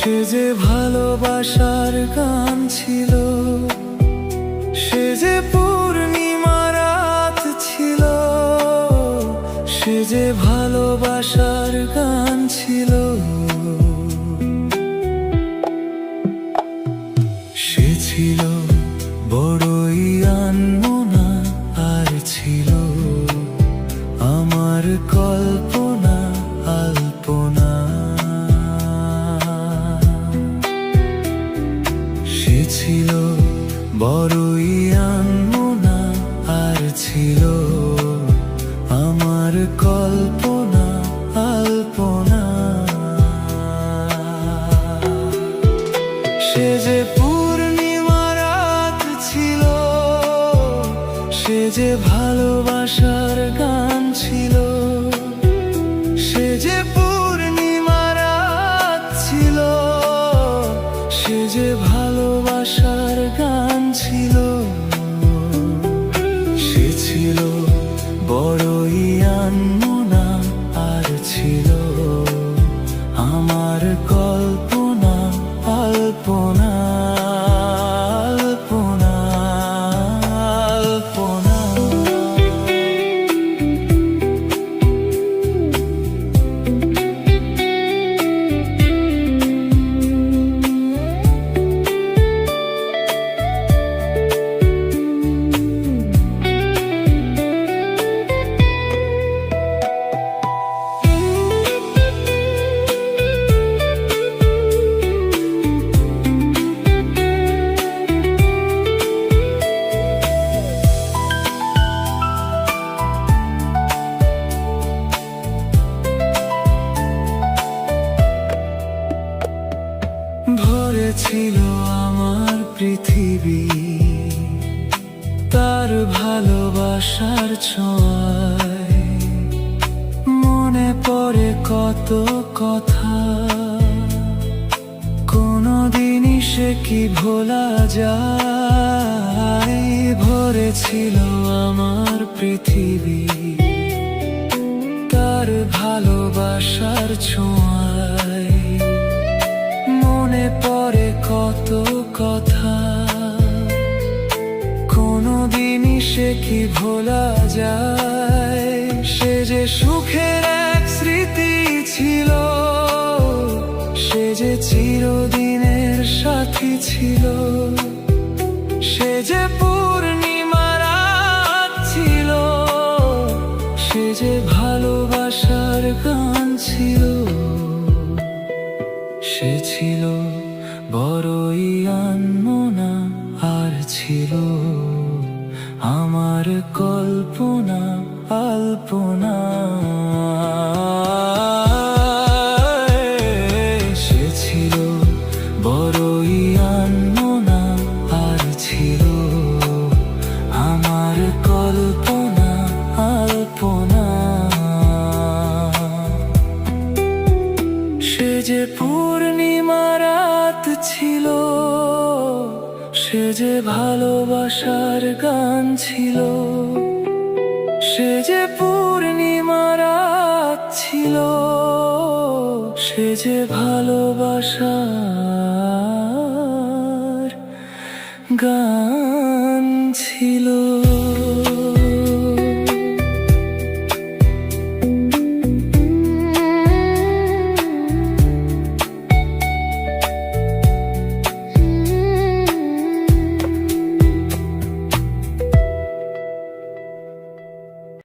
সে যে ভালোবাসার গান ছিল, সে যে পূর্ণিমা রাত ছিল, সে যে ভালোবাসার গান ছিল। সে ছিল বড়ই আনমনা, আর ছিল আমার কল্পনা আলপনা। সে ছিল বড়ই আনমনা, আর ছিল আমার কল্পনা আলপনা। সে যে পূর্ণিমা রাত ছিল, সে যে ভালোবাসার গান ছিল। সে যে পূর্ণিমা রাত ছিল, সে যে ভালোবাসার গান ছিল। সে ছিল বড়ই আনমনা, আর ছিল আমার কল্পনা আলপনা আলপনা আলপনা। ভরেছিল আমার পৃথিবী তার ভালোবাসার ছোঁয়ায়। মনে পড়ে কত কথা, কোনদিনই সে কি ভোলা যায়। ভরেছিল আমার পৃথিবী তার ভালোবাসার ছোঁয়ায়। মনে পড়ে কত কথা, কোনদিনই সে কি ভোলা যায়। সে যে সুখের এক স্মৃতি ছিল, সে যে চিরদিনের সাথী ছিল। সে যে পূর্ণিমা রাত ছিল, সে যে ভালোবাসার গান ছিল। সে ছিল বড়ই আনমনা, আর ছিল আমার কল্পনা আলপনা। সে ছিল বড়ই আনমনা, আর ছিল আমার কল্পনা আলপনা। সে যে পূর্ণিমা রাত ছিল, সে যে ভালোবাসার গান ছিল। সে যে পূর্ণিমা রাত ছিল, সে যে ভালোবাসার গান ছিল।